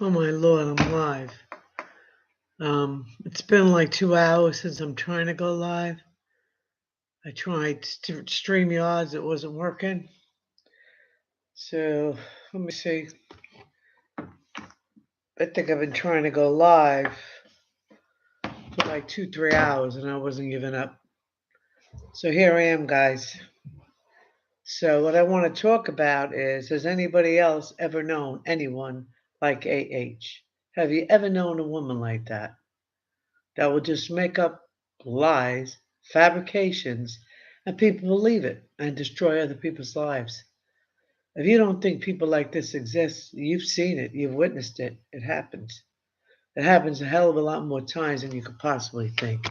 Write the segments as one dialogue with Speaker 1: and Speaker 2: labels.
Speaker 1: Oh my Lord, I'm live. It's been like 2 hours since I'm trying to go live. I tried StreamYards, it wasn't working. So let me see. I think I've been trying to go live for like 2, 3 hours and I wasn't giving up. So here I am, guys. So what I want to talk about is, has anybody else ever known anyone like AH? Have you ever known a woman like that? That will just make up lies, fabrications, and people believe it and destroy other people's lives. If you don't think people like this exist, you've seen it, you've witnessed it, it happens. It happens a hell of a lot more times than you could possibly think.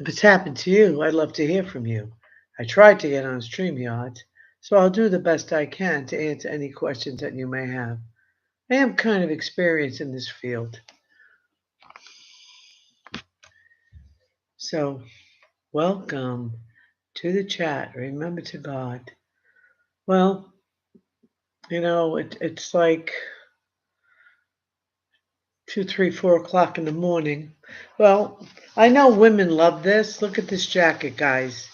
Speaker 1: If it's happened to you, I'd love to hear from you. I tried to get on StreamYard, so I'll do the best I can to answer any questions that you may have. I am kind of experienced in this field. So, welcome to the chat. Remember to God. Well, it's like 2, 3, 4 o'clock in the morning. Well, I know women love this. Look at this jacket, guys.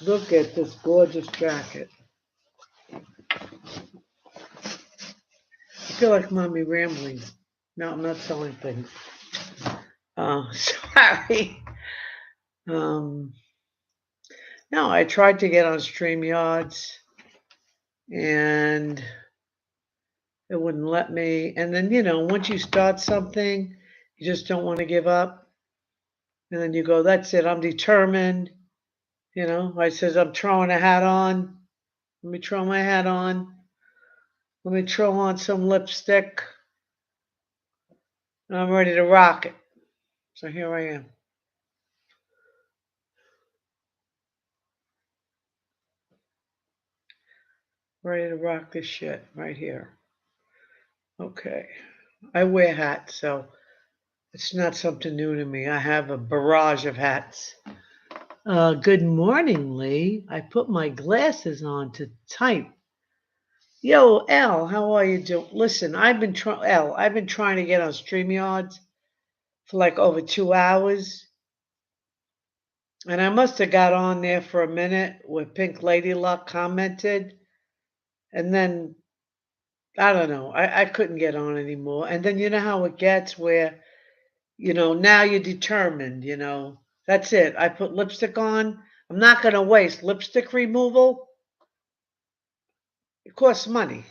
Speaker 1: Look at this gorgeous jacket. I feel like mommy rambling. No, I'm not selling things. Sorry. Um, no, I tried to get on StreamYards and it wouldn't let me. And then, once you start something, you just don't want to give up. And then you go, that's it, I'm determined. I says, I'm throwing a hat on. Let me throw my hat on. Let me throw on some lipstick. And I'm ready to rock it. So here I am. Ready to rock this shit right here. Okay. I wear hats, so it's not something new to me. I have a barrage of hats. Good morning, Lee. I put my glasses on to type. Yo, L, how are you doing? Listen, I've been trying to get on StreamYards for like over 2 hours. And I must have got on there for a minute where Pink Lady Luck commented. And then, I don't know, I couldn't get on anymore. And then you know how it gets where, now you're determined, That's it. I put lipstick on. I'm not going to waste lipstick removal. It costs money.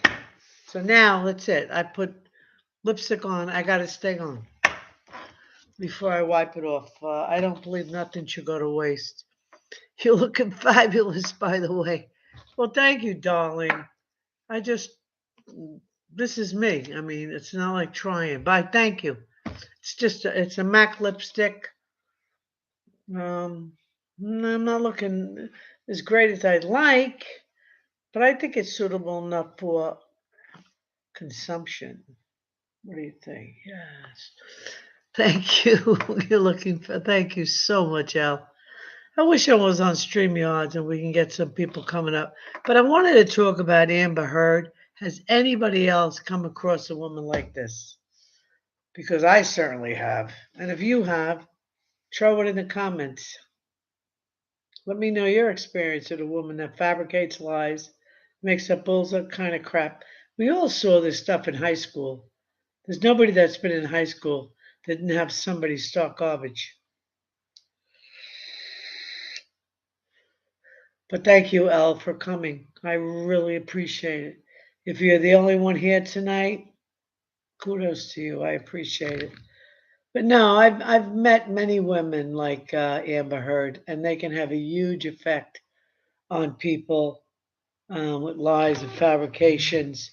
Speaker 1: So now that's it. I put lipstick on. I got to stay on before I wipe it off. I don't believe nothing should go to waste. You're looking fabulous, by the way. Well, thank you, darling. I just, this is me. I mean, it's not like trying, but thank you. It's a MAC lipstick. I'm not looking as great as I'd like, but I think it's suitable enough for consumption. What do you think? Yes. Thank you. Thank you so much, Al. I wish I was on StreamYards and we can get some people coming up. But I wanted to talk about Amber Heard. Has anybody else come across a woman like this? Because I certainly have. And if you have, throw it in the comments. Let me know your experience with a woman that fabricates lies, makes up all that kind of crap. We all saw this stuff in high school. There's nobody that's been in high school that didn't have somebody start garbage. But thank you, Elle, for coming. I really appreciate it. If you're the only one here tonight, kudos to you. I appreciate it. But no, I've met many women like Amber Heard, and they can have a huge effect on people with lies and fabrications,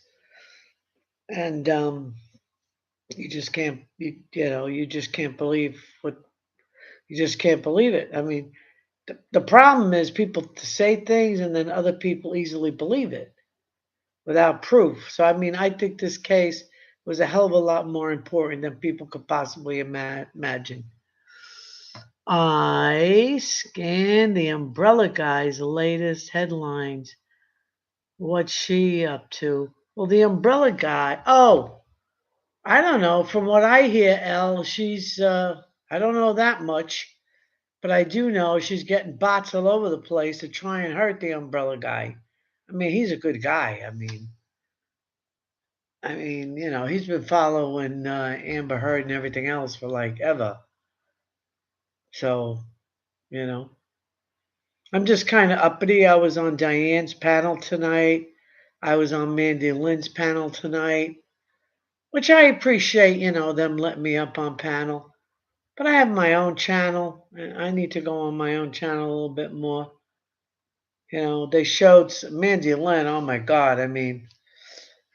Speaker 1: and you just can't you just can't believe what you just can't believe it. I mean, the problem is people say things and then other people easily believe it without proof. So, I mean, I think this case was a hell of a lot more important than people could possibly imagine. I scanned the Umbrella Guy's latest headlines. What's she up to? Well, the Umbrella Guy. Oh, I don't know. From what I hear, Elle, she's, I don't know that much, but I do know she's getting bots all over the place to try and hurt the umbrella guy. I mean, he's a good guy. He's been following Amber Heard and everything else for like ever. So, you know, I'm just kind of uppity. I was on Diane's panel tonight. I was on Mandy Lynn's panel tonight, which I appreciate, them letting me up on panel. But I have my own channel, and I need to go on my own channel a little bit more. They showed Mandy Lynn. Oh my God!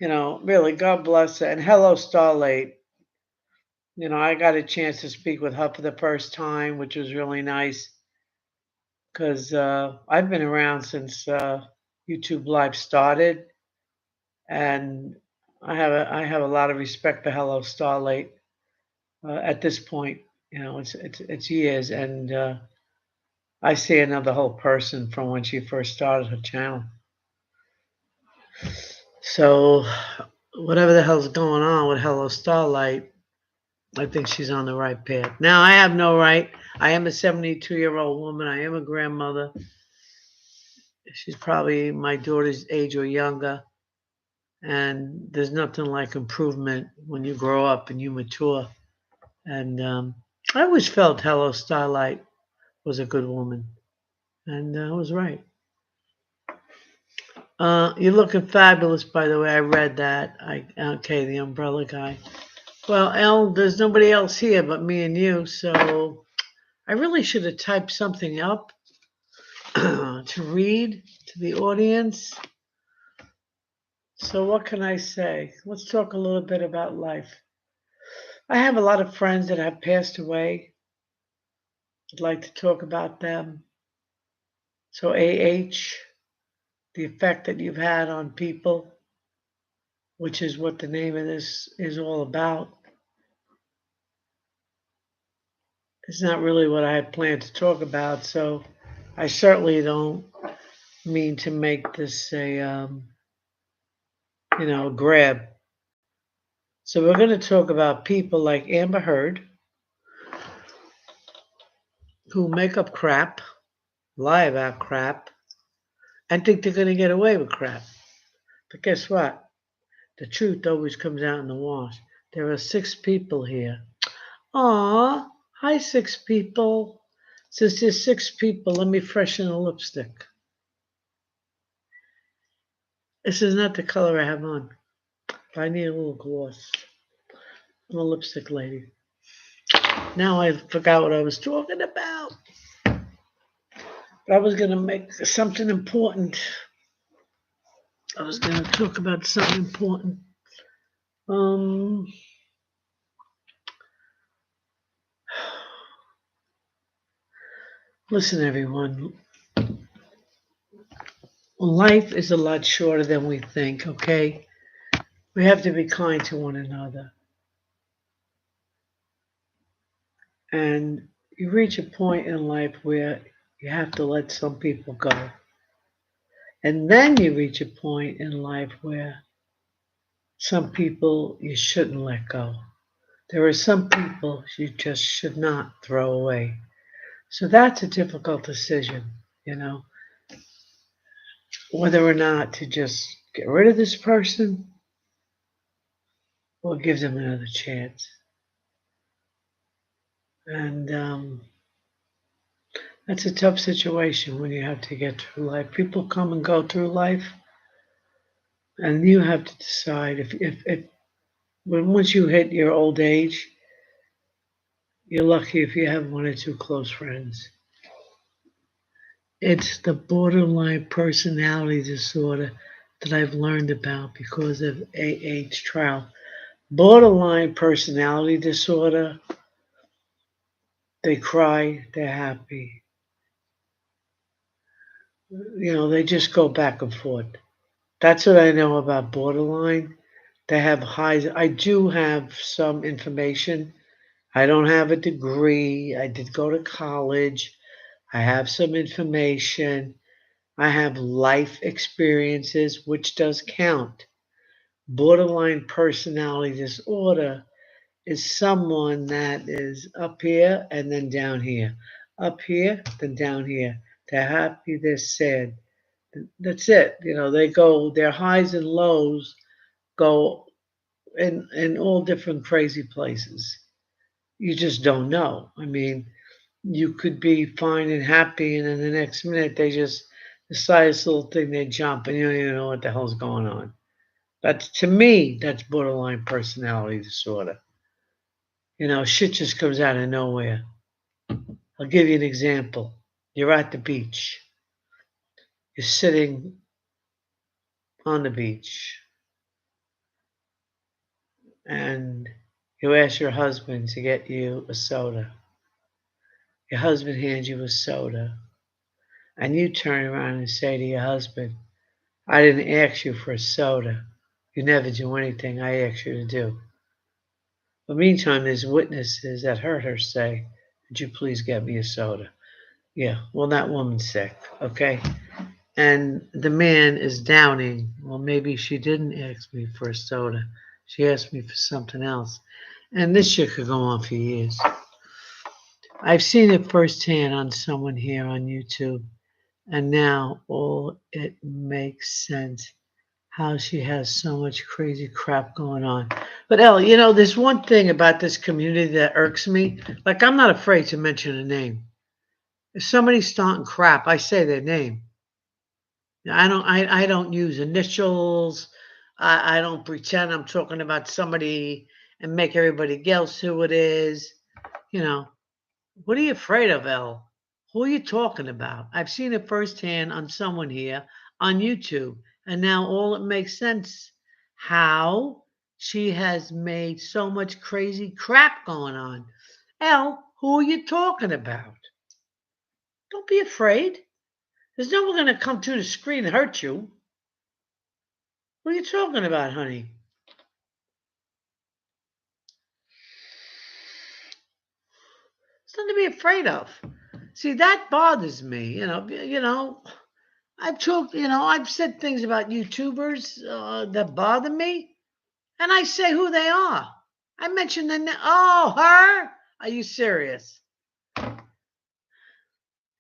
Speaker 1: Really, God bless her. And hello, Starlight. I got a chance to speak with her for the first time, which was really nice because I've been around since YouTube Live started, and I have a lot of respect for Hello Starlight. At this point, it's years, and I see another whole person from when she first started her channel. So, whatever the hell's going on with Hello Starlight, I think she's on the right path. Now, I have no right. I am a 72-year-old woman. I am a grandmother. She's probably my daughter's age or younger. And there's nothing like improvement when you grow up and you mature. And I always felt Hello Starlight was a good woman. And I was right. You're looking fabulous, by the way. I read that. Okay, the umbrella guy. Well, Elle, there's nobody else here but me and you, so I really should have typed something up to read to the audience. So what can I say? Let's talk a little bit about life. I have a lot of friends that have passed away. I'd like to talk about them. So AH, the effect that you've had on people, which is what the name of this is all about. It's not really what I had planned to talk about, so I certainly don't mean to make this a grab. So we're going to talk about people like Amber Heard who make up crap, lie about crap, and think they're going to get away with crap. But guess what? The truth always comes out in the wash. There are 6 people here. Aw, hi 6 people. Since there's 6 people, let me freshen the lipstick. This is not the color I have on. But I need a little gloss. I'm a lipstick lady. Now I forgot what I was talking about. But I was going to make something important. I was going to talk about something important. Listen, everyone. Life is a lot shorter than we think, okay? We have to be kind to one another. And you reach a point in life where you have to let some people go. And then you reach a point in life where some people you shouldn't let go. There are some people you just should not throw away. So that's a difficult decision, whether or not to just get rid of this person or give them another chance. And that's a tough situation when you have to get through life. People come and go through life, and you have to decide if once you hit your old age, you're lucky if you have 1 or 2 close friends. It's the borderline personality disorder that I've learned about because of AH trial. Borderline personality disorder, they cry, they're happy. They just go back and forth. That's what I know about borderline. They have highs. I do have some information. I don't have a degree. I did go to college. I have some information. I have life experiences, which does count. Borderline personality disorder is someone that is up here and then down here. Up here, then down here. They're happy, they're sad. That's it. They go, their highs and lows go in all different crazy places. You just don't know. I mean, you could be fine and happy, and then the next minute they just decide this little thing, they jump, and you don't even know what the hell's going on. That's, to me, that's borderline personality disorder. Shit just comes out of nowhere. I'll give you an example. You're at the beach. You're sitting on the beach, and you ask your husband to get you a soda. Your husband hands you a soda, and you turn around and say to your husband, I didn't ask you for a soda. You never do anything I ask you to do. But meantime, there's witnesses that heard her say, would you please get me a soda? Yeah, well, that woman's sick, okay? And the man is doubting, well, maybe she didn't ask me for a soda. She asked me for something else. And this shit could go on for years. I've seen it firsthand on someone here on YouTube. And now all it makes sense how she has so much crazy crap going on. But Ellie, there's one thing about this community that irks me. Like, I'm not afraid to mention a name. If somebody's starting crap, I say their name. I don't use initials. I don't pretend I'm talking about somebody and make everybody guess who it is. You know, what are you afraid of, Elle? Who are you talking about? I've seen it firsthand on someone here on YouTube, and now all it makes sense how she has made so much crazy crap going on. Elle, who are you talking about? Don't be afraid. There's no one going to come through the screen and hurt you. What are you talking about, honey? It's nothing to be afraid of. See, that bothers me. I've said things about YouTubers that bother me, and I say who they are. I mentioned oh, her? Are you serious?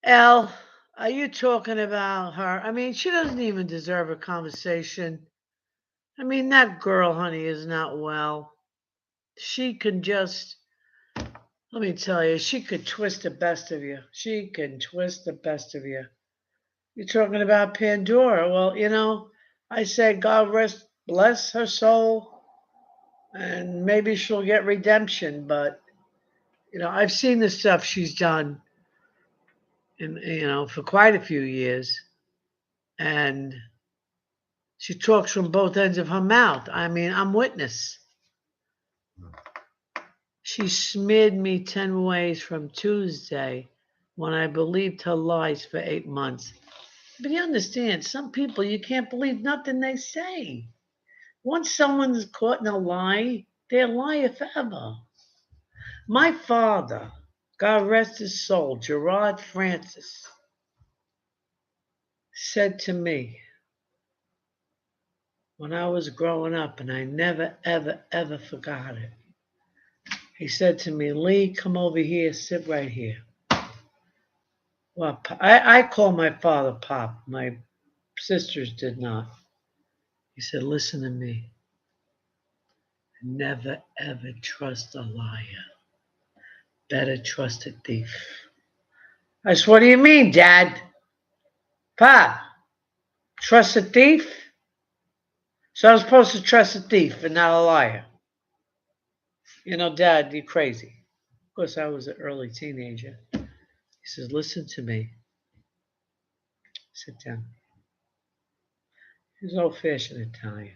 Speaker 1: Elle, are you talking about her? I mean, she doesn't even deserve a conversation. I mean, that girl, honey, is not well. She can just, let me tell you, she could twist the best of you. She can twist the best of you. You're talking about Pandora. Well, I say God rest, bless her soul, and maybe she'll get redemption. But I've seen the stuff she's done, for quite a few years, and she talks from both ends of her mouth. I mean, I'm witness. She smeared me 10 ways from Tuesday when I believed her lies for 8 months. But you understand, some people, you can't believe nothing they say. Once someone's caught in a lie, they're a liar forever. My father, God rest his soul, Gerard Francis, said to me when I was growing up, and I never, ever, ever forgot it. He said to me, Lee, come over here, sit right here. Well, I call my father Pop. My sisters did not. He said, listen to me. Never, ever trust a liar. Better trust a thief. I said, what do you mean, Dad? Pop, trust a thief? So I'm supposed to trust a thief and not a liar. Dad, you're crazy. Of course, I was an early teenager. He says, listen to me. Sit down. He's old-fashioned Italian.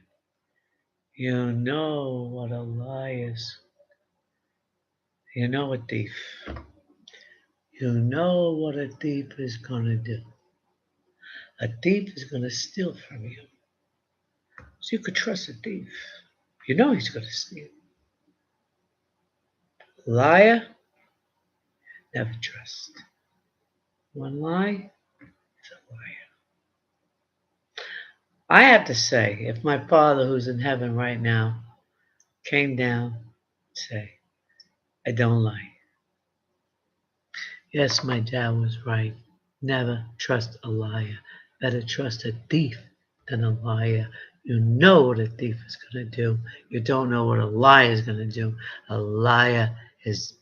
Speaker 1: You know what a lie is. You know a thief. You know what a thief is going to do. A thief is going to steal from you. So you could trust a thief. You know he's going to steal. Liar, never trust. One lie is a liar. I have to say, if my father, who's in heaven right now, came down, say, I don't lie. Yes, my dad was right. Never trust a liar. Better trust a thief than a liar. You know what a thief is going to do. You don't know what a liar is going to do. A liar is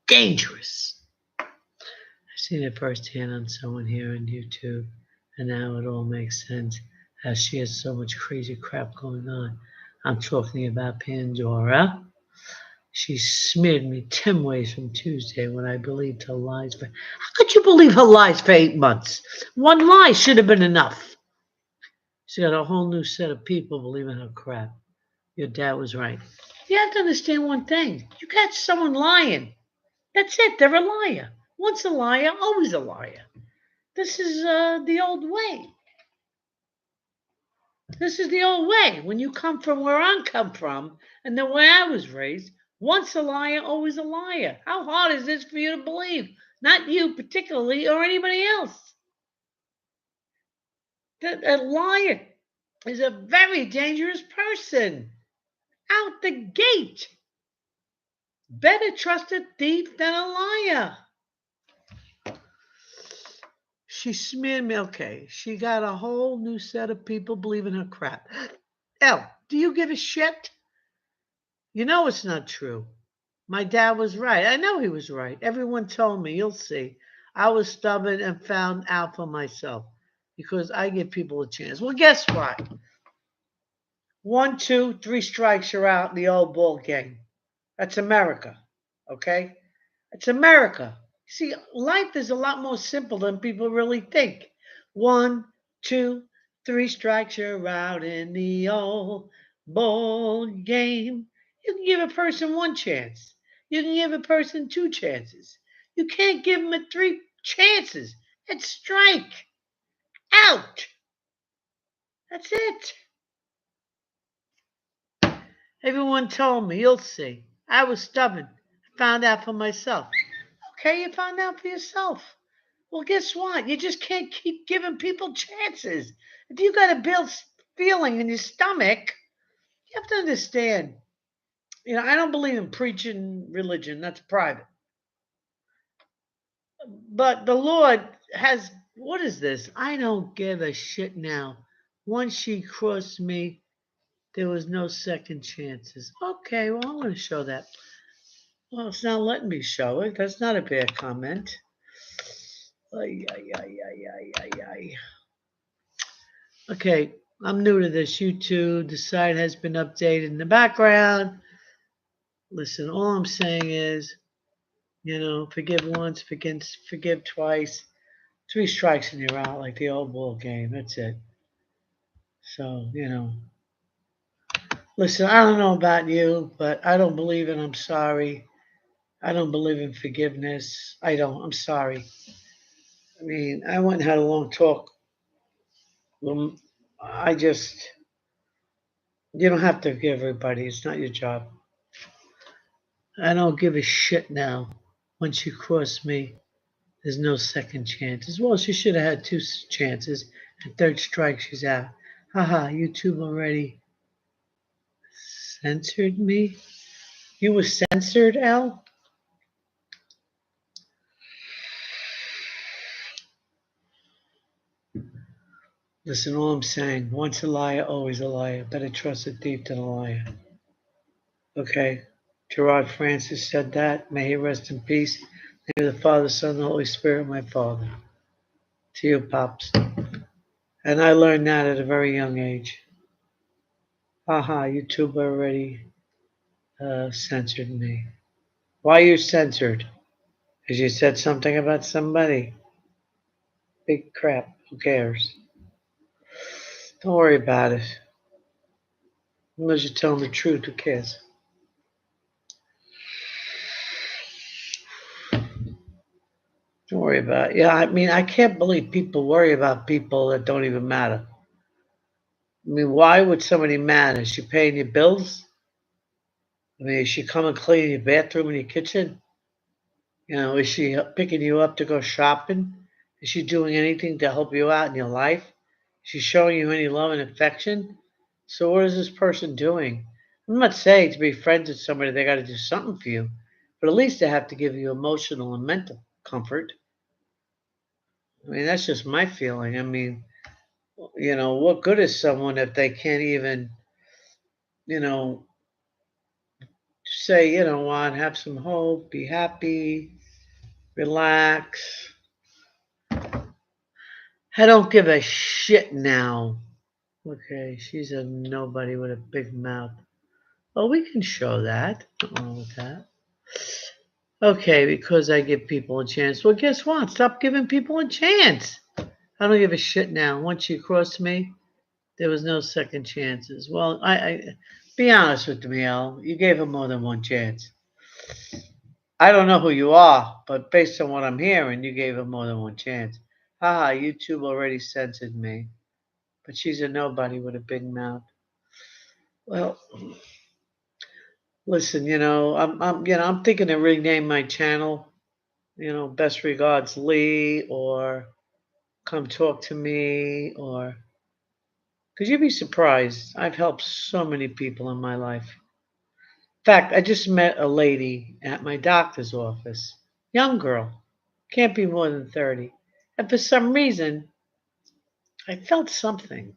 Speaker 1: dangerous. I've seen it firsthand on someone here on YouTube, and now it all makes sense. How she has so much crazy crap going on. I'm talking about Pandora. She smeared me 10 ways from Tuesday when I believed her lies. How could you believe her lies for 8 months? One lie should have been enough. She got a whole new set of people believing her crap. Your dad was right. You have to understand one thing. You catch someone lying. That's it. They're a liar. Once a liar, always a liar. This is the old way. This is the old way. When you come from where I come from and the way I was raised, once a liar, always a liar. How hard is this for you to believe? Not you particularly or anybody else. A liar is a very dangerous person. Out the gate. Better trust a thief than a liar. She smeared me. Okay, she got a whole new set of people believing her crap. Elle, do you give a shit? You know it's not true. My dad was right. I know he was right. Everyone told me, you'll see. I was stubborn and found out for myself because I give people a chance. Well, guess what? 1, 2, 3 strikes, you're out in the old ball game. That's America. Okay? It's America. See, life is a lot more simple than people really think. 1, 2, 3 strikes, you're out in the old ball game. You can give a person one chance. You can give a person 2 chances. You can't give them 3 chances. It's strike. Out. That's it. Everyone told me, you'll see. I was stubborn. I found out for myself. Okay, you found out for yourself. Well, guess what? You just can't keep giving people chances. If you got a build feeling in your stomach, you have to understand. I don't believe in preaching religion. That's private. But the Lord has, what is this? I don't give a shit now. Once she crossed me, there was no second chances. Okay, well, I'm going to show that. Well, it's not letting me show it. That's not a bad comment. Ay, ay, ay, ay, ay, ay, ay. Okay, I'm new to this YouTube. The site has been updated in the background. Listen, all I'm saying is, forgive once, forgive twice. 3 strikes and you're out, like the old ball game. That's it. So, listen, I don't know about you, but I don't believe in I'm sorry. I don't believe in forgiveness. I don't. I'm sorry. I mean, I went and had a long talk. I just, you don't have to forgive everybody. It's not your job. I don't give a shit now. Once you cross me, there's no second chances. Well, she should have had 2 chances. And 3rd strike, she's out. Haha, YouTube already censored me? You were censored, Elle? Listen, all I'm saying, once a liar, always a liar. Better trust a thief than a liar. Okay? Gerard Francis said that. May he rest in peace. Name of the Father, Son, and the Holy Spirit, my Father. To you, Pops. And I learned that at a very young age. Haha, YouTube already censored me. Why are you censored? Because you said something about somebody. Big crap. Who cares? Don't worry about it. Unless you're telling the truth, who cares? Don't worry about it. Yeah, I mean, I can't believe people worry about people that don't even matter. I mean, why would somebody matter? Is she paying your bills? I mean, is she coming clean your bathroom and your kitchen? Is she picking you up to go shopping? Is she doing anything to help you out in your life? She's showing you any love and affection? So what is this person doing? I'm not saying to be friends with somebody they got to do something for you, but at least they have to give you emotional and mental comfort. I mean, that's just my feeling. I mean, what good is someone if they can't even, you know, say, you know what, have some hope, be happy, relax. I don't give a shit now. Okay, she's a nobody with a big mouth. Well, we can show that. Nothing wrong with that. Okay, because I give people a chance. Well, guess what? Stop giving people a chance. I don't give a shit now. Once you crossed me, there was no second chances. Well, I be honest with me, Al. You gave him more than one chance. I don't know who you are, but based on what I'm hearing, you gave him more than one chance. Haha, YouTube already censored me. But she's a nobody with a big mouth. Well, listen, I'm thinking to rename my channel. Best regards, Lee, or come talk to me, or because you'd be surprised. I've helped so many people in my life. In fact, I just met a lady at my doctor's office, young girl, can't be more than 30, and for some reason, I felt something.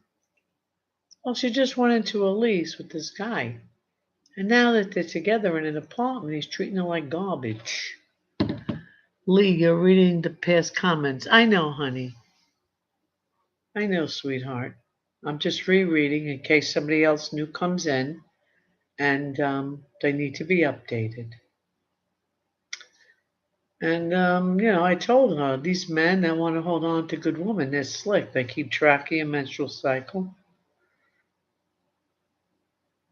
Speaker 1: Well, she just went into a lease with this guy. And now that they're together in an apartment, he's treating her like garbage. Lee, you're reading the past comments. I know, honey. I know, sweetheart. I'm just rereading in case somebody else new comes in and they need to be updated. And, I told her these men that want to hold on to good women, they're slick. They keep track of your menstrual cycle.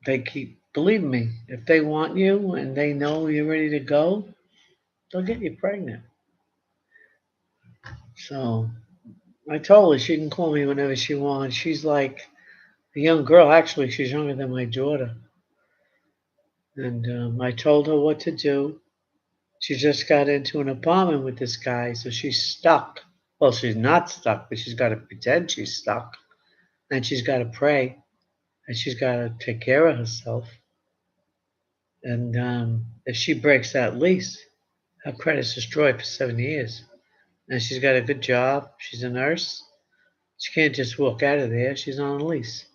Speaker 1: Believe me, if they want you and they know you're ready to go, they'll get you pregnant. So I told her she can call me whenever she wants. She's like a young girl. Actually, she's younger than my daughter. And I told her what to do. She just got into an apartment with this guy, so she's stuck. Well, she's not stuck, but she's got to pretend she's stuck. And she's got to pray. And she's got to take care of herself. And if she breaks that lease, her credit's destroyed for 7 years. And she's got a good job. She's a nurse. She can't just walk out of there. She's on a lease.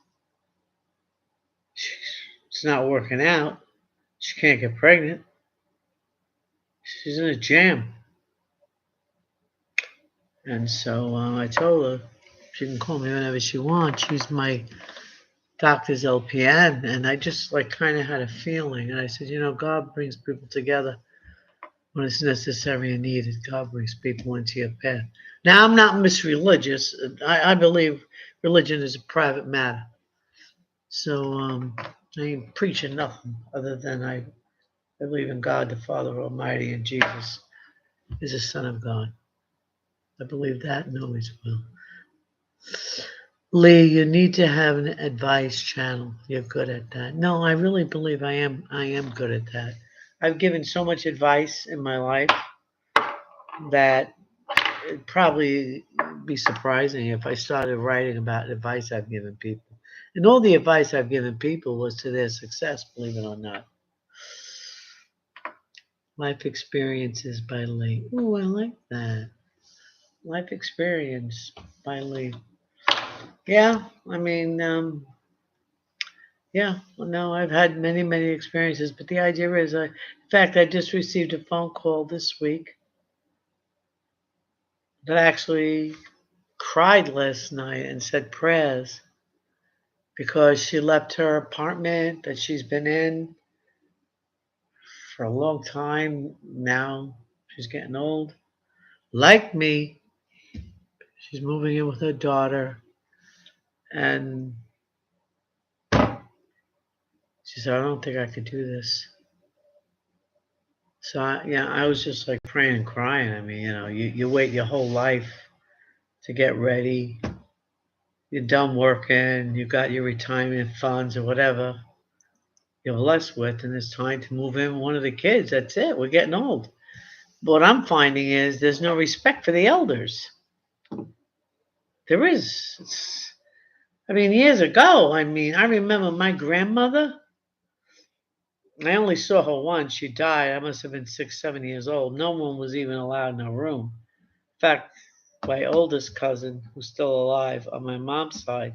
Speaker 1: It's not working out. She can't get pregnant. She's in a jam. And so I told her she can call me whenever she wants. She's my doctor's LPN. And I just kind of had a feeling. And I said, God brings people together when it's necessary and needed. God brings people into your path. Now, I'm not misreligious. I believe religion is a private matter. So I ain't preaching nothing other than I believe in God the Father Almighty and Jesus is the Son of God. I believe that and always will. Lee, you need to have an advice channel. You're good at that. No, I really believe I am. I am good at that. I've given so much advice in my life that it'd probably be surprising if I started writing about advice I've given people. And all the advice I've given people was to their success, believe it or not. Life Experiences by Lee. Ooh, I like that. Life Experience by Lee. Yeah, I mean, yeah, well, no, I've had many, many experiences, but the idea is, in fact, I just received a phone call this week that actually cried last night and said prayers because she left her apartment that she's been in for a long time now. She's getting old. Like me, she's moving in with her daughter, and she said, I don't think I could do this. So, I was just praying and crying. I mean, you wait your whole life to get ready. You're done working, you got your retirement funds or whatever you're blessed with, and it's time to move in with one of the kids. That's it. We're getting old. But what I'm finding is there's no respect for the elders. There is. I mean, years ago, I mean, I remember my grandmother. I only saw her once. She died. I must have been 6, 7 years old. No one was even allowed in her room. In fact, my oldest cousin, who's still alive on my mom's side,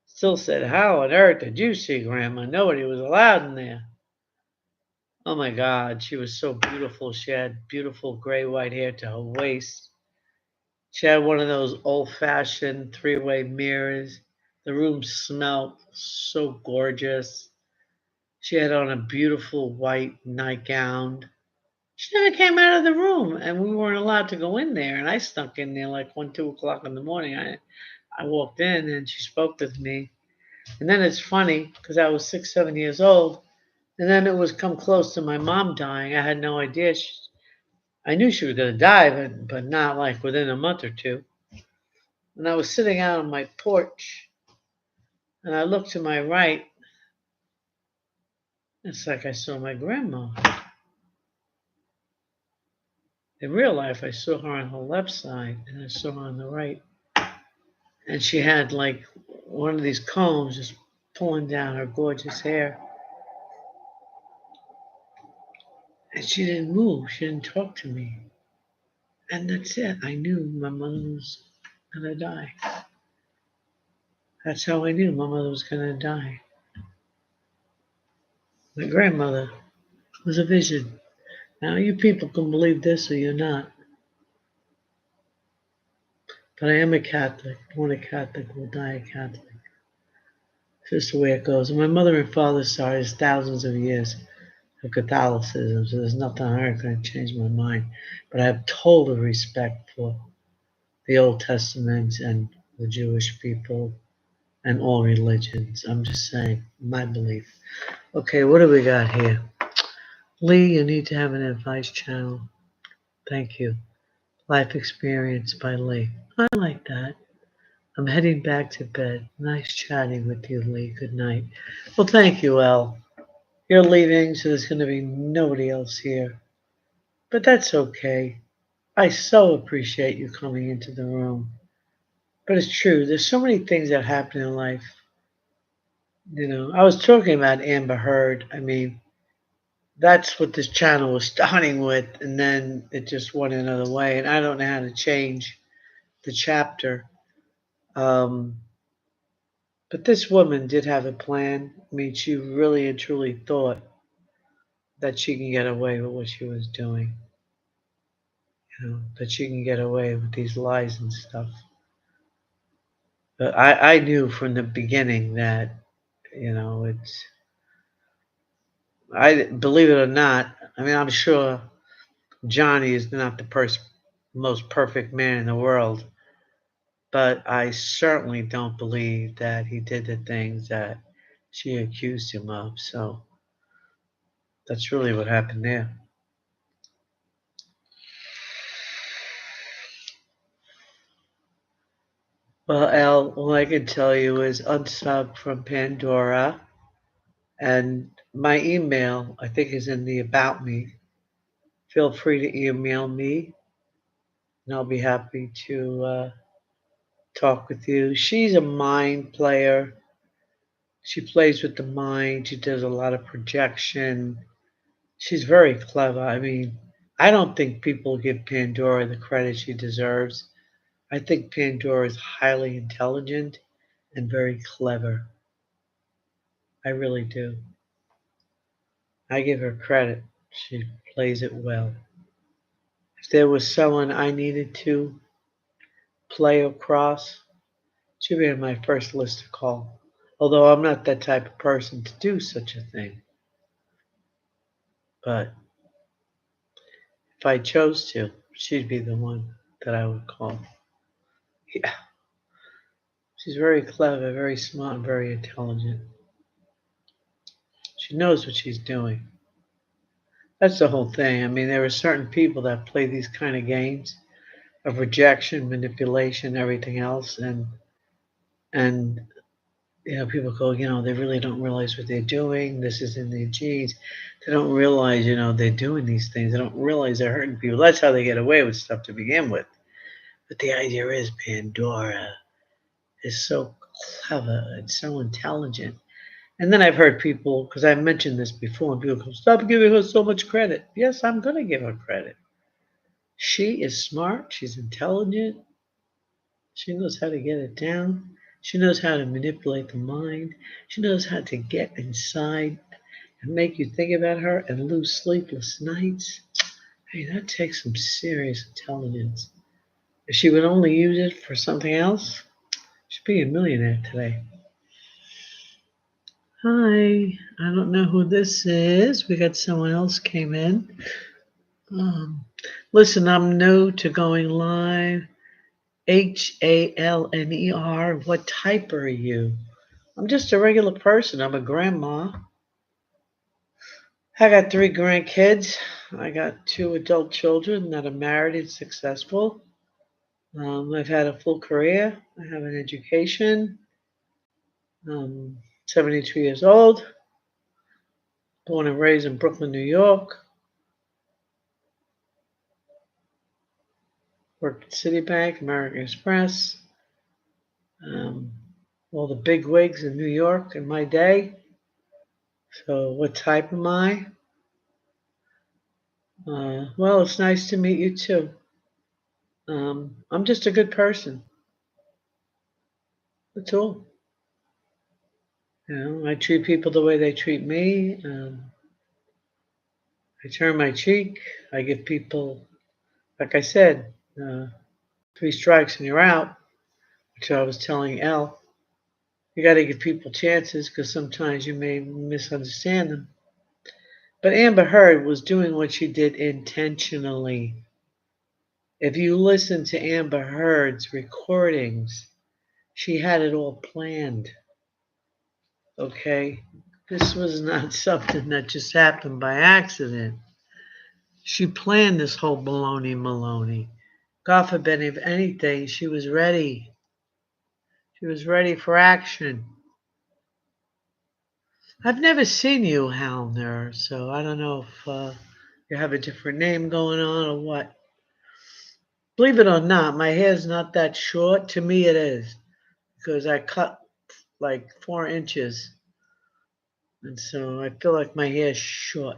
Speaker 1: still said, "How on earth did you see Grandma? Nobody was allowed in there." Oh my God, she was so beautiful. She had beautiful gray white hair to her waist. She had one of those old fashioned three-way mirrors. The room smelled so gorgeous. She had on a beautiful white nightgown. She never came out of the room, and we weren't allowed to go in there. And I snuck in there like 1, 2 o'clock in the morning. I walked in, and she spoke with me. And then it's funny because I was 6, 7 years old, and then it was come close to my mom dying. I had no idea. I knew she was going to die, but not like within a month or two. And I was sitting out on my porch, and I looked to my right. It's like I saw my grandma. In real life, I saw her on her left side, and I saw her on the right. And she had like one of these combs just pulling down her gorgeous hair. And she didn't move. She didn't talk to me. And that's it. I knew my mother was going to die. That's how I knew my mother was going to die. My grandmother was a vision. Now, you people can believe this or you're not. But I am a Catholic. Born a Catholic, will die a Catholic. It's just the way it goes. And my mother and father's side is thousands of years of Catholicism, so there's nothing on earth going to change my mind. But I have total respect for the Old Testament and the Jewish people and all religions. I'm just saying, my belief. Okay, what do we got here? Lee, you need to have an advice channel. Thank you. Life Experience by Lee. I like that. I'm heading back to bed. Nice chatting with you, Lee. Good night. Well, thank you, Elle. You're leaving, so there's going to be nobody else here. But that's okay. I so appreciate you coming into the room. But it's true. There's so many things that happen in life. You know, I was talking about Amber Heard. I mean, that's what this channel was starting with, and then it just went another way. And I don't know how to change the chapter. Um, but this woman did have a plan. I mean, she really and truly thought that she can get away with what she was doing. You know, that she can get away with these lies and stuff. But I knew from the beginning that, you know, I believe it or not, I mean, I'm sure Johnny is not the most perfect man in the world, but I certainly don't believe that he did the things that she accused him of. So that's really what happened there. Well, Al, all I can tell you is unsub from Pandora. And my email, I think, is in the About Me. Feel free to email me, and I'll be happy to talk with you. She's a mind player. She plays with the mind. She does a lot of projection. She's very clever. I mean, I don't think people give Pandora the credit she deserves. I think Pandora is highly intelligent and very clever. I really do. I give her credit. She plays it well. If there was someone I needed to play across, she'd be on my first list to call. Although I'm not that type of person to do such a thing. But if I chose to, she'd be the one that I would call. Yeah. She's very clever, very smart, and very intelligent. She knows what she's doing. That's the whole thing. I mean, there are certain people that play these kind of games of rejection, manipulation, everything else, and you know, people go, you know, they really don't realize what they're doing. This is in their genes. They don't realize, you know, they're doing these things. They don't realize they're hurting people. That's how they get away with stuff to begin with. But the idea is Pandora is so clever. It's so intelligent. And then I've heard people, because I mentioned this before, and people go, stop giving her so much credit. Yes, I'm going to give her credit. She is smart. She's intelligent. She knows how to get it down. She knows how to manipulate the mind. She knows how to get inside and make you think about her and lose sleepless nights. Hey, that takes some serious intelligence. If she would only use it for something else, she'd be a millionaire today. Hi, I don't know who this is. We got someone else came in. Um, Listen, I'm new to going live. Halner. What type are you? I'm just a regular person. I'm a grandma. I got 3 grandkids. I got 2 adult children that are married and successful. I've had a full career. I have an education. 72 years old. Born and raised in Brooklyn, New York. Worked at Citibank, American Express. Um, all the big wigs in New York in my day. So, what type am I? Well, it's nice to meet you too. I'm just a good person. That's all. I treat people the way they treat me. I turn my cheek. I give people, like I said, 3 strikes and you're out, which I was telling Elle. You got to give people chances because sometimes you may misunderstand them. But Amber Heard was doing what she did intentionally. If you listen to Amber Heard's recordings, she had it all planned. Okay? This was not something that just happened by accident. She planned this whole baloney maloney. God forbid, if anything, she was ready. She was ready for action. I've never seen you, Halner, so I don't know if you have a different name going on or what. Believe it or not, my hair's not that short. To me, it is because I cut like 4 inches, and so I feel like my hair's short.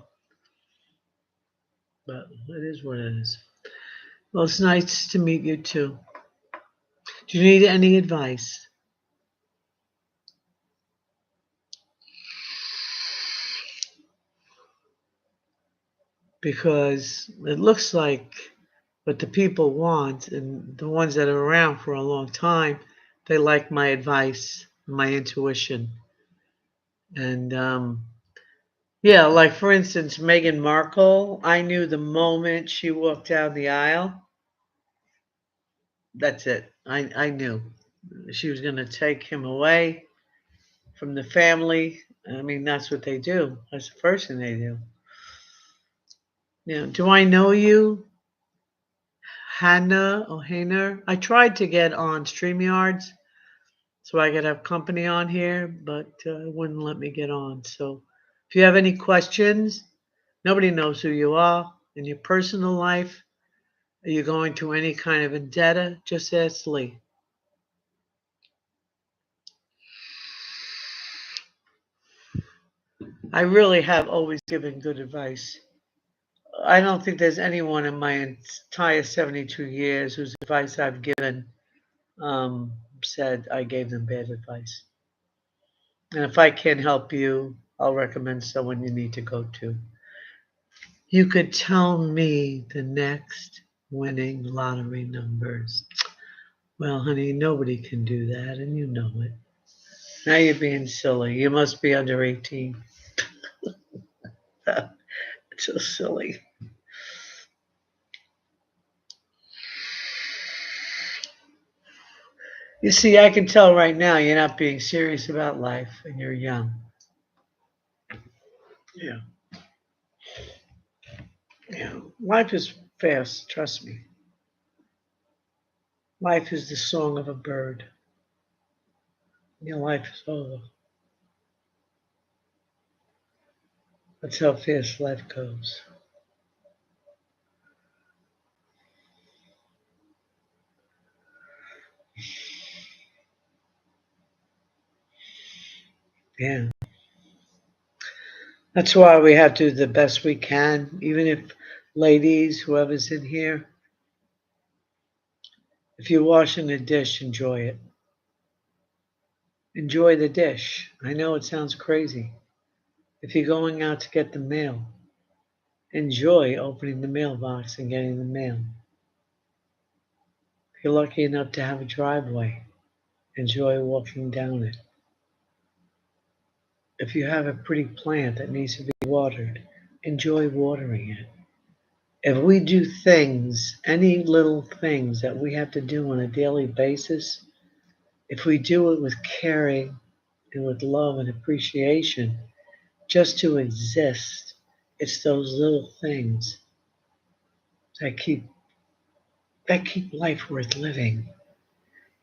Speaker 1: But it is what it is. Well, it's nice to meet you too. Do you need any advice? Because it looks like what the people want and the ones that are around for a long time, they like my advice, my intuition. And yeah, like for instance, Meghan Markle, I knew the moment she walked down the aisle, that's it. I knew she was going to take him away from the family. I mean, that's what they do. That's the first thing they do. Do I know you? Hannah or Hainer? I tried to get on StreamYards so I could have company on here, but it wouldn't let me get on. So if you have any questions, nobody knows who you are in your personal life. Are you going through any kind of vendetta? Just ask Lee. I really have always given good advice. I don't think there's anyone in my entire 72 years whose advice I've given said I gave them bad advice. And if I can help you, I'll recommend someone you need to go to. You could tell me the next winning lottery numbers. Well, honey, nobody can do that, and you know it. Now you're being silly. You must be under 18. It's so silly. You see, I can tell right now you're not being serious about life and you're young. Yeah. Yeah. Life is fast, trust me. Life is the song of a bird. Your life is over. That's how fast life goes. Yeah. That's why we have to do the best we can, even if ladies, whoever's in here, if you're washing a dish, enjoy it. Enjoy the dish. I know it sounds crazy. If you're going out to get the mail, enjoy opening the mailbox and getting the mail. If you're lucky enough to have a driveway, enjoy walking down it. If you have a pretty plant that needs to be watered, enjoy watering it. If we do things, any little things that we have to do on a daily basis, if we do it with caring and with love and appreciation, just to exist, it's those little things that keep life worth living.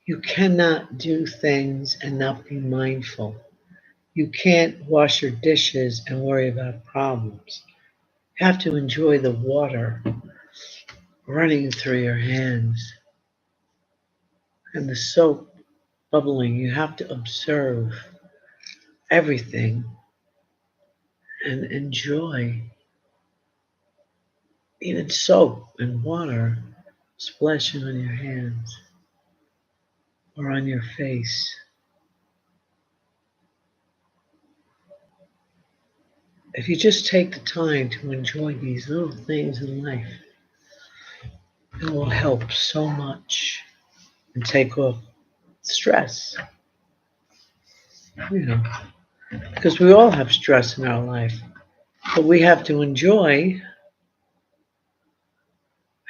Speaker 1: You cannot do things and not be mindful. You can't wash your dishes and worry about problems. You have to enjoy the water running through your hands and the soap bubbling. You have to observe everything and enjoy even soap and water splashing on your hands or on your face. If you just take the time to enjoy these little things in life, it will help so much and take off stress, you know, because we all have stress in our life, but we have to enjoy, we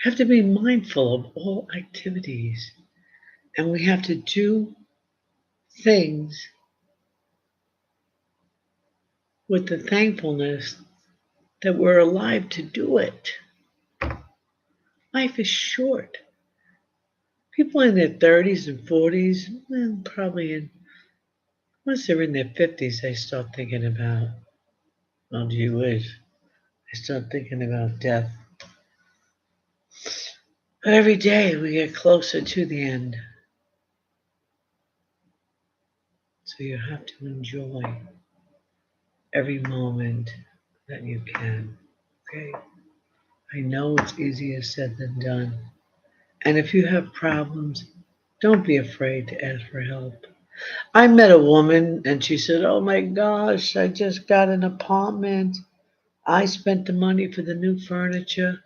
Speaker 1: have to be mindful of all activities, and we have to do things with the thankfulness that we're alive to do it. Life is short. People in their 30s and 40s, well, probably once they're in their 50s, they start thinking about, well, gee whiz, they start thinking about death. But every day we get closer to the end. So you have to enjoy every moment that you can. Okay? I know it's easier said than done. And if you have problems, don't be afraid to ask for help. I met a woman and she said, oh my gosh, I just got an apartment. I spent the money for the new furniture.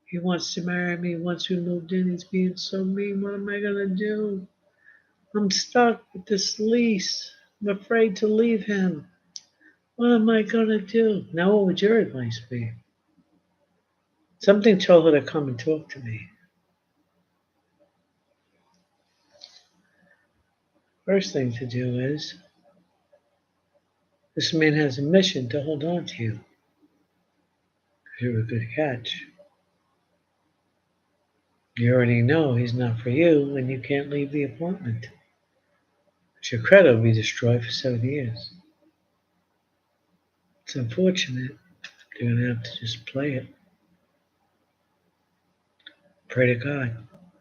Speaker 1: He wants to marry me. Once we moved in, he's being so mean. What am I going to do? I'm stuck with this lease. I'm afraid to leave him. What am I going to do? Now, what would your advice be? Something told her to come and talk to me. First thing to do is, this man has a mission to hold on to you. You're a good catch. You already know he's not for you and you can't leave the apartment. But your credit will be destroyed for 7 years. It's unfortunate. You're going to have to just play it. Pray to God.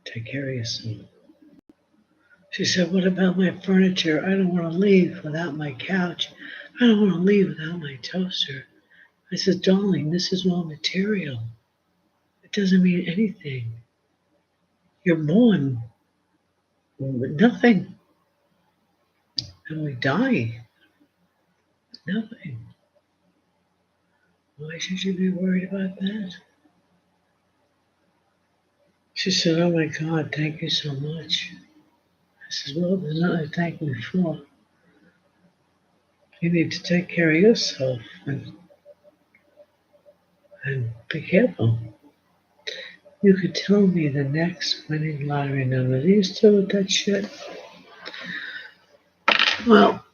Speaker 1: Take care of yourself. She said, what about my furniture? I don't want to leave without my couch. I don't want to leave without my toaster. I said, darling, this is all material. It doesn't mean anything. You're born with nothing. And we die with nothing. Why should you be worried about that? She said, oh my God, thank you so much. I said, well, there's nothing to thank me for. You need to take care of yourself and be careful. You could tell me the next winning lottery number. Are you still with that shit? Well,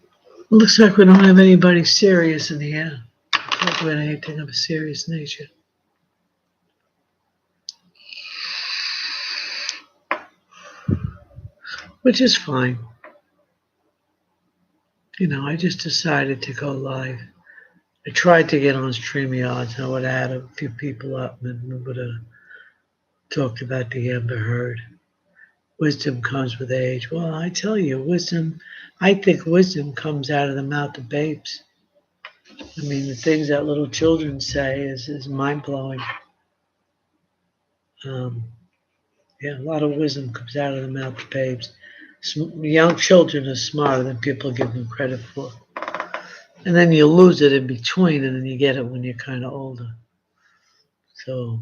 Speaker 1: looks like we don't have anybody serious in here. Talk about anything of a serious nature. Which is fine. You know, I just decided to go live. I tried to get on StreamYard. I would have had a few people up and we would have talked about the Amber Heard. Wisdom comes with age. Well, I tell you, wisdom I think wisdom comes out of the mouth of babes. I mean, the things that little children say is mind blowing. Um, yeah, a lot of wisdom comes out of the mouth of babes. Young children are smarter than people give them credit for. And then you lose it in between, and then you get it when you're kind of older. So,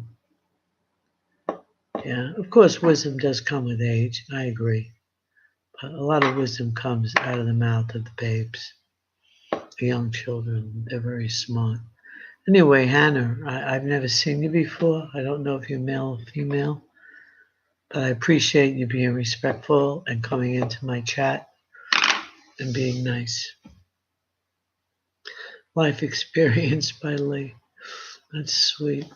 Speaker 1: yeah, of course, wisdom does come with age. I agree. But a lot of wisdom comes out of the mouth of the babes, the young children. They're very smart. Anyway, Hannah, I've never seen you before. I don't know if you're male or female, but I appreciate you being respectful and coming into my chat and being nice. Life Experience by Lee. That's sweet.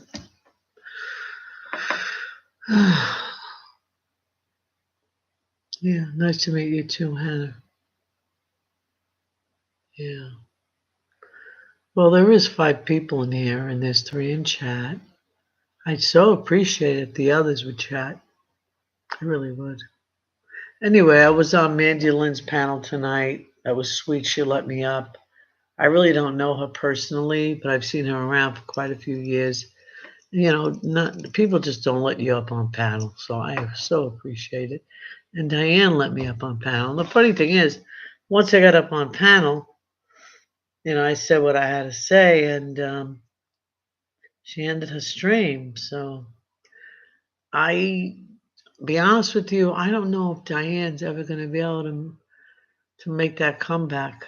Speaker 1: Yeah, nice to meet you too, Hannah. Yeah. Well, there is 5 people in here, and there's 3 in chat. I'd so appreciate it if the others would chat. I really would. Anyway, I was on Mandy Lynn's panel tonight. That was sweet. She let me up. I really don't know her personally, but I've seen her around for quite a few years. You know, people just don't let you up on panel, so I so appreciate it. And Diane let me up on panel. And the funny thing is, once I got up on panel, I said what I had to say, and she ended her stream. So be honest with you, I don't know if Diane's ever going to be able to make that comeback.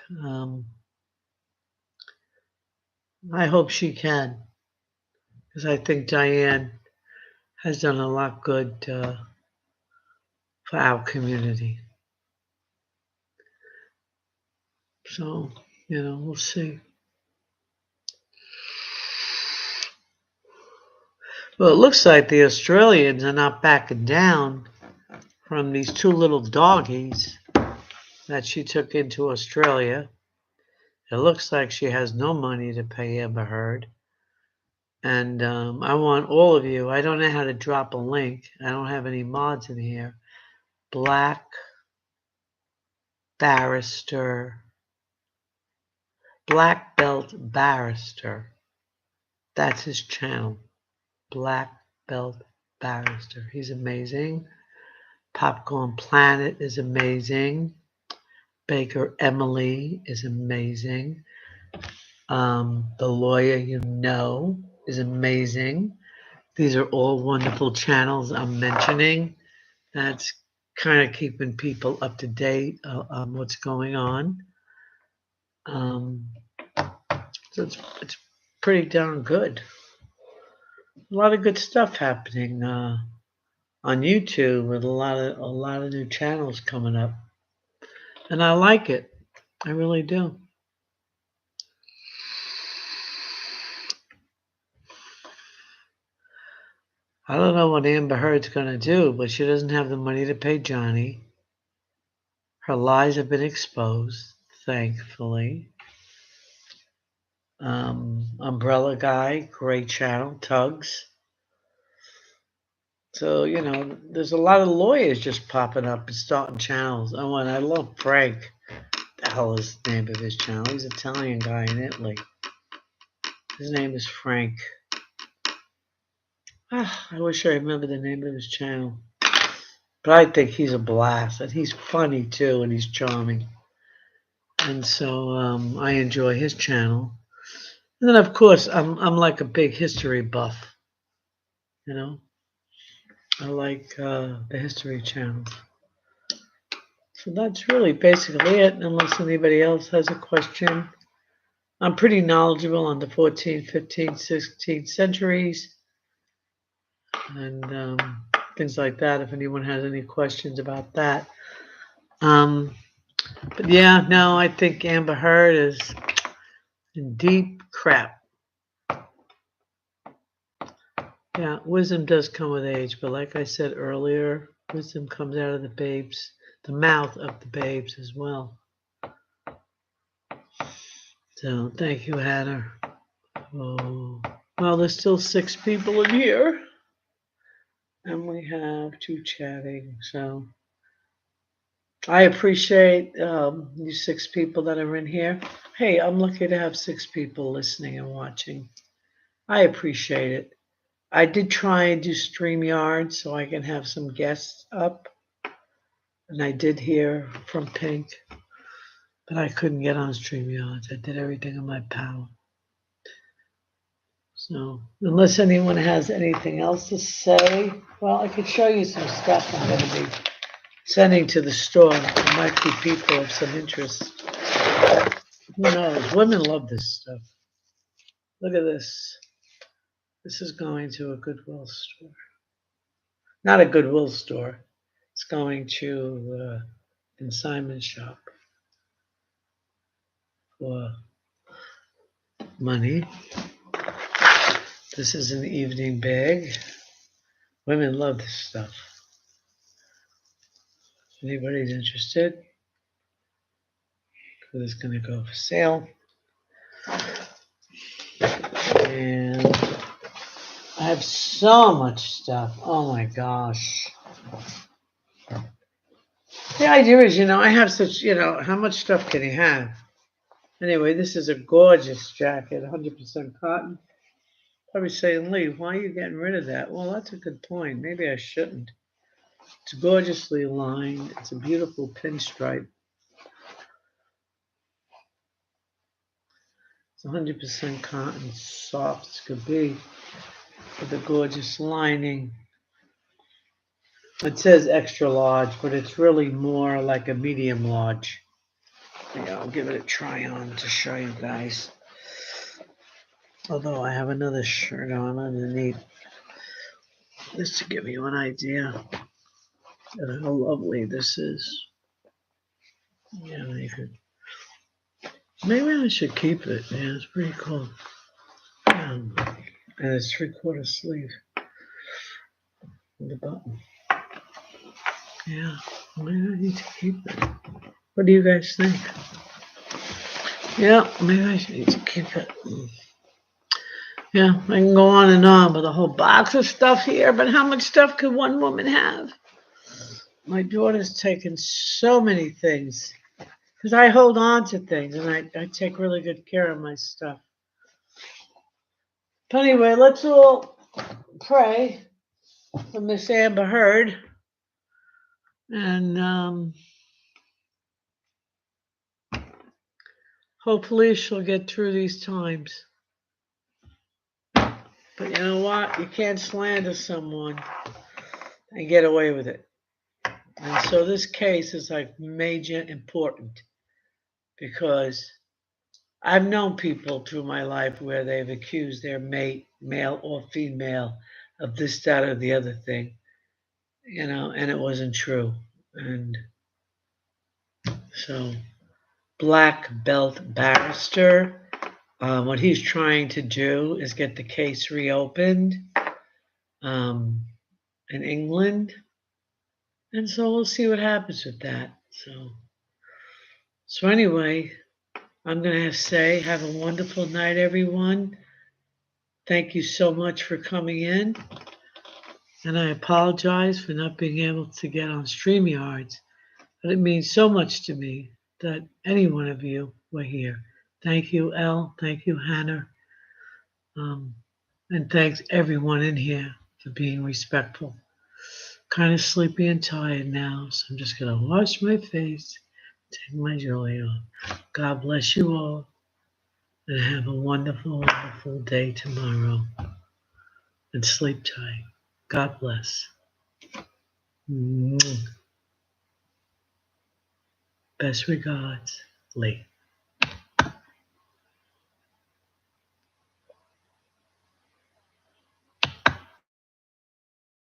Speaker 1: I hope she can, because I think Diane has done a lot good for our community. So, we'll see. Well, it looks like the Australians are not backing down from these 2 little doggies that she took into Australia. It looks like she has no money to pay Amber Heard. And I want all of you, I don't know how to drop a link. I don't have any mods in here. Black Barrister, Black Belt Barrister. That's his channel. Black Belt Barrister. He's amazing. Popcorn Planet is amazing. Baker Emily is amazing. The Lawyer You Know is amazing. These are all wonderful channels I'm mentioning. That's kind of keeping people up to date on what's going on. So it's pretty darn good. A lot of good stuff happening on YouTube with a lot of new channels coming up, and I like it. I really do. I don't know what Amber Heard's going to do, but she doesn't have the money to pay Johnny. Her lies have been exposed, thankfully. Umbrella Guy, great channel, Tugs. So, there's a lot of lawyers just popping up and starting channels. Oh, and I love Frank. The hell is the name of his channel? He's an Italian guy in Italy. His name is Frank. I wish I remember the name of his channel. But I think he's a blast, and he's funny too, and he's charming. And so I enjoy his channel. And then, of course, I'm like a big history buff. I like the history channels. So that's really basically it, unless anybody else has a question. I'm pretty knowledgeable on the 14th, 15th, 16th centuries and things like that, if anyone has any questions about that. But yeah, no, I think Amber Heard is in deep crap. Yeah, wisdom does come with age, but like I said earlier, wisdom comes out of the mouth of the babes as well. So thank you, Hannah. Oh, well, there's still 6 people in here, and we have 2 chatting. So I appreciate you 6 people that are in here. Hey, I'm lucky to have 6 people listening and watching. I appreciate it. I did try and do StreamYard so I can have some guests up. And I did hear from Pink, but I couldn't get on StreamYard. I did everything in my power. So, unless anyone has anything else to say, well, I could show you some stuff I'm going to be sending to the store. There might be people of some interest. Who knows? Women love this stuff. Look at this. This is going to a Goodwill store. Not a Goodwill store. It's going to consignment shop for money. This is an evening bag. Women love this stuff. If anybody's interested, it's going to go for sale. And I have so much stuff. Oh my gosh. The idea is, I have such, how much stuff can you have? Anyway, this is a gorgeous jacket, 100% cotton. Probably saying, Lee, why are you getting rid of that? Well, that's a good point. Maybe I shouldn't. It's gorgeously lined. It's a beautiful pinstripe. It's 100% cotton, soft as could be, with a gorgeous lining. It says extra large, but it's really more like a medium large. Yeah, I'll give it a try on to show you guys. Although I have another shirt on underneath. Just to give you an idea of how lovely this is. Yeah, maybe I should keep it. Yeah, it's pretty cool. And it's 3/4 sleeve with a button. Yeah, maybe I need to keep it. What do you guys think? Yeah, maybe I should need to keep it. Yeah, I can go on with a whole box of stuff here, but how much stuff could one woman have? My daughter's taken so many things because I hold on to things and I take really good care of my stuff. But anyway, let's all pray for Miss Amber Heard. And hopefully she'll get through these times. But you know what? You can't slander someone and get away with it. And so this case is like major important because I've known people through my life where they've accused their mate, male or female, of this, that, or the other thing, and it wasn't true. And so Black Belt Barrister, what he's trying to do is get the case reopened in England. And so we'll see what happens with that. So anyway, I'm going to say have a wonderful night, everyone. Thank you so much for coming in. And I apologize for not being able to get on StreamYards, but it means so much to me that any one of you were here. Thank you, Elle. Thank you, Hannah. And thanks everyone in here for being respectful. Kind of sleepy and tired now, so I'm just going to wash my face, take my jewelry off. God bless you all, and have a wonderful, wonderful day tomorrow. And sleep tight. God bless. Best regards, Lee.